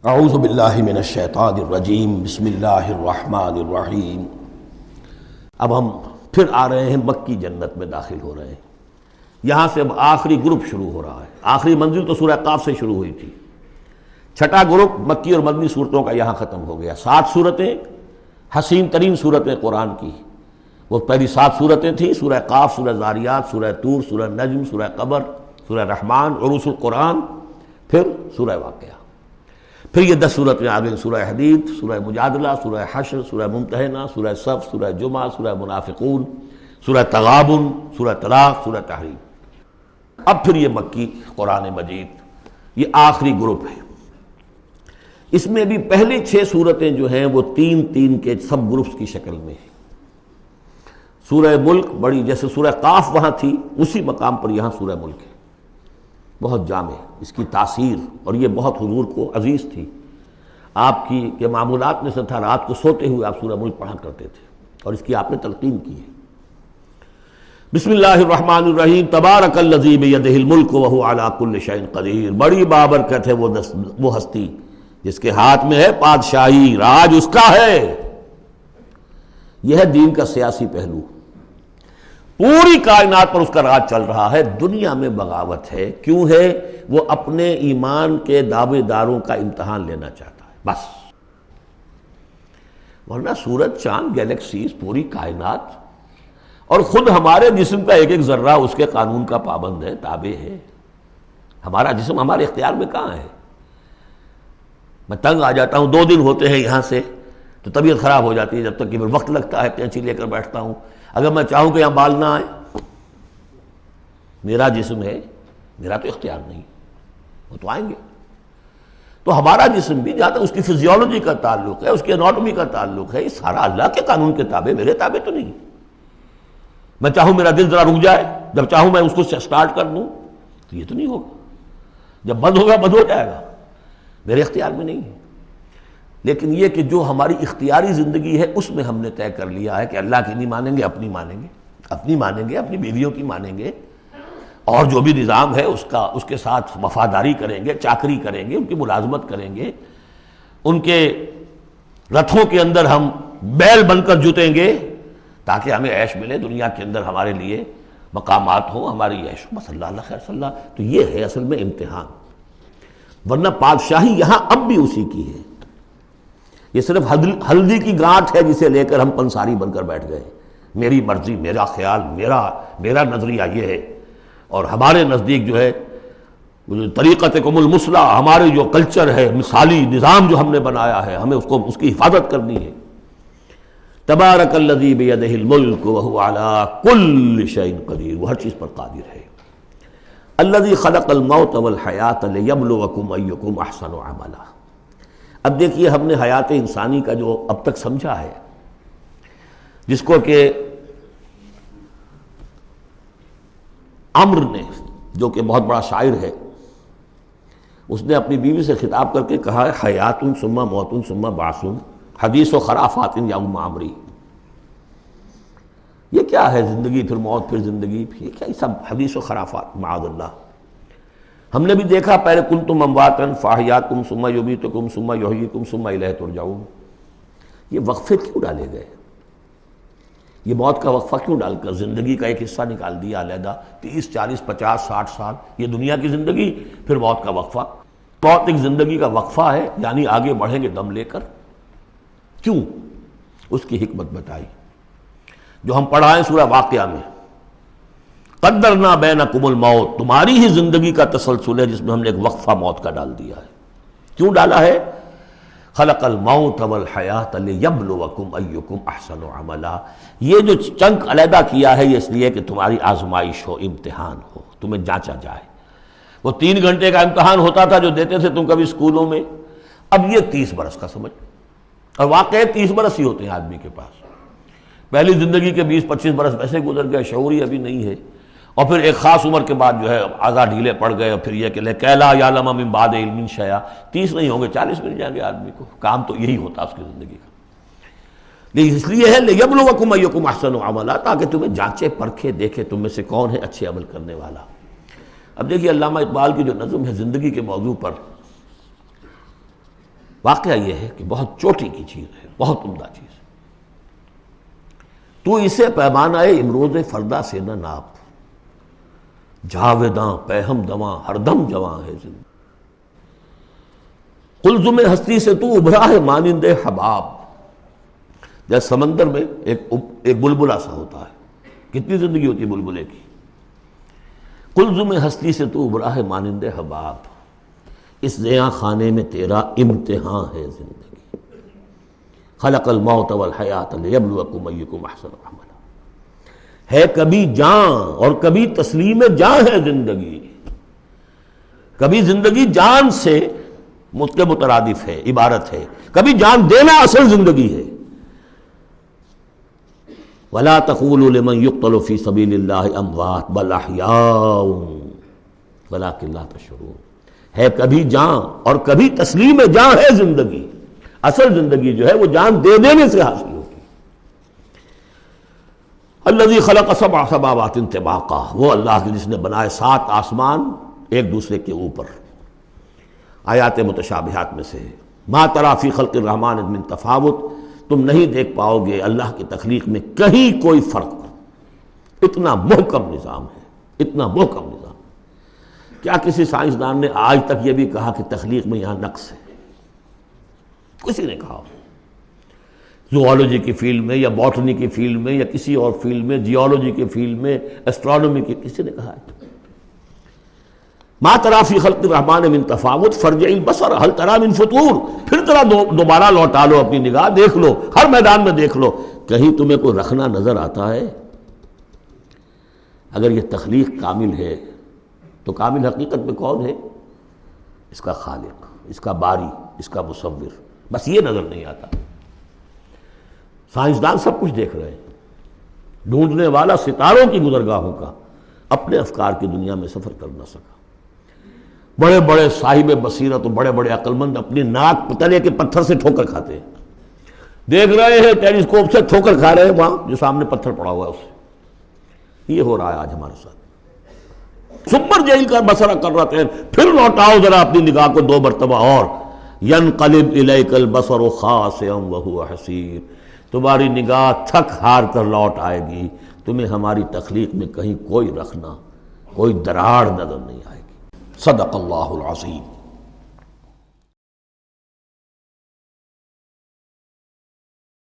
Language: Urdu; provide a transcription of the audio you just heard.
اعوذ باللہ من الشیطان الرجیم بسم اللہ الرحمن الرحیم۔ اب ہم پھر آ رہے ہیں مکی جنت میں داخل ہو رہے ہیں۔ یہاں سے اب آخری گروپ شروع ہو رہا ہے۔ آخری منزل تو سورہ قاف سے شروع ہوئی تھی، چھٹا گروپ مکی اور مدنی صورتوں کا یہاں ختم ہو گیا۔ 7 صورتیں، حسین ترین صورتیں قرآن کی، وہ پہلی 7 صورتیں تھیں، سورہ قاف، سورہ ذاریات، سورہ طور، سورہ نجم، سورہ قمر، سورہ رحمان، عروس القرآن، پھر سورہ واقعہ۔ پھر یہ 10 صورتیں آ گئیں، سورہ حدید، سورہ مجادلہ، سورہ حشر، سورہ ممتحنہ، سورہ صف، سورہ جمعہ، سورہ منافقون، سورہ تغابن، سورہ طلاق، سورہ تحریم۔ اب پھر یہ مکی قرآن مجید، یہ آخری گروپ ہے۔ اس میں بھی پہلی 6 صورتیں جو ہیں وہ 3 کے سب گروپس کی شکل میں ہیں۔ سورہ ملک بڑی، جیسے سورہ قاف وہاں تھی اسی مقام پر یہاں سورہ ملک ہے، بہت جامع اس کی تاثیر، اور یہ بہت حضور کو عزیز تھی۔ آپ کی کے معمولات میں سے تھا، رات کو سوتے ہوئے آپ سورہ ملک پڑھا کرتے تھے، اور اس کی آپ نے تلقین کی ہے۔ بسم اللہ الرحمن الرحیم، تبارک الذی بیدہ الملک وہو علی کل شیء قدیر۔ بڑی بابرکت ہے وہ ہستی جس کے ہاتھ میں ہے بادشاہی، راج اس کا ہے۔ یہ ہے دین کا سیاسی پہلو، پوری کائنات پر اس کا راج چل رہا ہے۔ دنیا میں بغاوت ہے، کیوں ہے؟ وہ اپنے ایمان کے دعوے داروں کا امتحان لینا چاہتا ہے، بس۔ ورنہ سورج، چاند، گیلیکسیز، پوری کائنات اور خود ہمارے جسم کا ایک ذرہ اس کے قانون کا پابند ہے، تابع ہے۔ ہمارا جسم ہمارے اختیار میں کہاں ہے؟ میں تنگ آ جاتا ہوں، 2 دن ہوتے ہیں یہاں سے تو طبیعت خراب ہو جاتی ہے، جب تک کہ وقت لگتا ہے، کینچی لے کر بیٹھتا ہوں۔ اگر میں چاہوں کہ یہاں بال نہ آئے، میرا جسم ہے، میرا تو اختیار نہیں، وہ تو آئیں گے۔ تو ہمارا جسم بھی جہاں تک اس کی فزیولوجی کا تعلق ہے، اس کی اناٹومی کا تعلق ہے، یہ سارا اللہ کے قانون کے تابع، میرے تابع تو نہیں۔ میں چاہوں میرا دل ذرا رک جائے، جب چاہوں میں اس کو سٹارٹ کر دوں تو یہ تو نہیں ہوگا، جب بند ہوگا بند ہو جائے گا، میرے اختیار میں نہیں ہے۔ لیکن یہ کہ جو ہماری اختیاری زندگی ہے اس میں ہم نے طے کر لیا ہے کہ اللہ کی نہیں مانیں گے، اپنی مانیں گے، اپنی مانیں گے، اپنی بیویوں کی مانیں گے، اور جو بھی نظام ہے اس کے ساتھ وفاداری کریں گے، چاکری کریں گے، ان کی ملازمت کریں گے، ان کے رتھوں کے اندر ہم بیل بن کر جوتیں گے تاکہ ہمیں عیش ملے، دنیا کے اندر ہمارے لیے مقامات ہوں، ہماری عیش ہو، بس اللہ خیر صلی اللہ۔ تو یہ ہے اصل میں امتحان، ورنہ بادشاہی یہاں اب بھی اسی کی ہے۔ یہ صرف ہلدی کی گانٹھ ہے جسے لے کر ہم پنساری بن کر بیٹھ گئے، میری مرضی، میرا خیال، میرا نظریہ یہ ہے، اور ہمارے نزدیک جو ہے طریقتکم المثلی، ہمارے جو کلچر ہے، مثالی نظام جو ہم نے بنایا ہے، ہمیں اس کی حفاظت کرنی ہے۔ تبارک الذی بیدہ الملک وہو علی کل شیء قدیر، وہ ہر چیز پر قادر ہے۔ الذی خلق الموت والحیاۃ لیبلوکم ایکم احسن عملا۔ اب دیکھیے، ہم نے حیات انسانی کا جو اب تک سمجھا ہے، جس کو کہ عمر نے، جو کہ بہت بڑا شاعر ہے، اس نے اپنی بیوی سے خطاب کر کے کہا ہے، حیات ثم موت ثم بعث، حدیث و خرافات یا عمری۔ یہ کیا ہے؟ زندگی پھر موت پھر زندگی، یہ کیا؟ یہ سب حدیث و خرافات، معاذ اللہ۔ ہم نے بھی دیکھا، پہلے کنتم امواتا فاحیاکم ثم یمیتکم ثم یحییکم ثم الیہ ترجعون۔ یہ وقفے کیوں ڈالے گئے؟ یہ موت کا وقفہ کیوں ڈال کر زندگی کا ایک حصہ نکال دیا علیحدہ؟ 30 40 50 60 سال یہ دنیا کی زندگی، پھر موت کا وقفہ۔ موت ایک زندگی کا وقفہ ہے، یعنی آگے بڑھیں گے دم لے کر۔ کیوں؟ اس کی حکمت بتائی جو ہم پڑھائیں سورہ واقعہ میں۔ قدرنا بینکم الموت، تمہاری ہی زندگی کا تسلسل ہے جس میں ہم نے ایک وقفہ موت کا ڈال دیا ہے۔ کیوں ڈالا ہے؟ خلق الموت والحیات لیبلوکم ایکم احسن عملا۔ یہ جو چنک علیحدہ کیا ہے، یہ اس لیے کہ تمہاری آزمائش ہو، امتحان ہو، تمہیں جانچا جائے۔ وہ 3 گھنٹے کا امتحان ہوتا تھا جو دیتے تھے تم کبھی اسکولوں میں، اب یہ 30 برس کا سمجھ، اور واقعی 30 برس ہی ہوتے ہیں آدمی کے پاس۔ پہلی زندگی کے 20 25 برس ویسے گزر گئے، شعور ہی ابھی نہیں ہے، اور پھر ایک خاص عمر کے بعد جو ہے اعضاء ڈھیلے پڑ گئے، اور پھر یہ کہ لا یعلم من بعد علم شیئا، 30 نہیں ہوں گے 40 مل جائیں گے آدمی کو، کام تو یہی ہوتا اس کی زندگی کا۔ لیکن اس لیے ہے لیبلوکم ایکم احسن عملا، تاکہ تمہیں جانچے پرکھے دیکھے تم میں سے کون ہے اچھے عمل کرنے والا۔ اب دیکھیے علامہ اقبال کی جو نظم ہے زندگی کے موضوع پر، واقعہ یہ ہے کہ بہت چوٹی کی چیز ہے، بہت عمدہ چیز ہے۔ تو اسے پیمانہ امروز فردا سے نہ ناپ، جاویداں پہم دواں ہر دم جواں ہے زندگی۔ قلزم ہستی سے تو ابھرا ہے مانند حباب، جیسے سمندر میں ایک بلبلا سا ہوتا ہے، کتنی زندگی ہوتی ہے بلبلے کی۔ قلزم ہستی سے تو ابھرا ہے مانند حباب، اس زیاں خانے میں تیرا امتحان ہے زندگی۔ خلق الموت والحیات لیبلوکم ایکم احسن عملا، ہے کبھی جاں اور کبھی تسلیم جاں ہے زندگی۔ کبھی زندگی جان سے مترادف ہے، عبارت ہے، کبھی جان دینا اصل زندگی ہے۔ وَلَا تَقُولُوا لِمَنْ يُقْتَلُ فِي سَبِيلِ اللَّهِ أَمْوَاتٌ بَلْ أَحْيَاءٌ وَلَكِنْ لَا تَشْعُرُونَ، ہے کبھی جان اور کبھی تسلیم جان ہے زندگی۔ اصل زندگی جو ہے وہ جان دے دینے سے حاصل ہوتی۔ الذی خلق سبع سماوات طباقا، وہ اللہ جس نے بنائے 7 آسمان ایک دوسرے کے اوپر۔ آیات متشابہات میں سے ہے، ما تری فی خلق الرحمن من تفاوت، تم نہیں دیکھ پاؤ گے اللہ کی تخلیق میں کہیں کوئی فرق۔ اتنا محکم نظام ہے، اتنا محکم نظام۔ کیا کسی سائنسدان نے آج تک یہ بھی کہا کہ تخلیق میں یہاں نقص ہے؟ کسی نے کہا؟ زوالوجی کی فیلڈ میں یا باٹنی کی فیلڈ میں یا کسی اور فیلڈ میں، جیولوجی کی فیلڈ میں، ایسٹرونومی کی، کسی نے کہا ہے؟ ما تری فی خلق الرحمن من تفاوت فارجع البصر هل تری من فطور، پھر ذرا دوبارہ لوٹا لو اپنی نگاہ، دیکھ لو، ہر میدان میں دیکھ لو، کہیں تمہیں کوئی رکھنا نظر آتا ہے؟ اگر یہ تخلیق کامل ہے تو کامل حقیقت میں کون ہے؟ اس کا خالق، اس کا باری، اس کا مصور، بس یہ نظر نہیں آتا۔ سائنسدان سب کچھ دیکھ رہے ہیں، ڈھونڈنے والا ستاروں کی گزرگاہوں کا اپنے افکار کی دنیا میں سفر کر نہ سکا۔ بڑے بڑے صاحب بصیرت اور بڑے بڑے عقل مند اپنی ناک تلے کے پتھر سے ٹھوکر کھاتے ہیں، دیکھ رہے ہیں ٹیلیسکوپ سے ٹھوکر کھا رہے ہیں وہاں جو سامنے پتھر پڑا ہوا ہے اس سے۔ یہ ہو رہا ہے آج ہمارے ساتھ۔ سپر جیل کا بسرا کر رہے ہیں، پھر لوٹاؤ ذرا اپنی نگاہ کو 2 مرتبہ اور، ینقلب الیک البصر خاسئا وہو حسیر، تمہاری نگاہ تھک ہار کر لوٹ آئے گی، تمہیں ہماری تخلیق میں کہیں کوئی رکھنا، کوئی دراڑ نظر نہیں آئے گی۔ صدق اللہ العظیم۔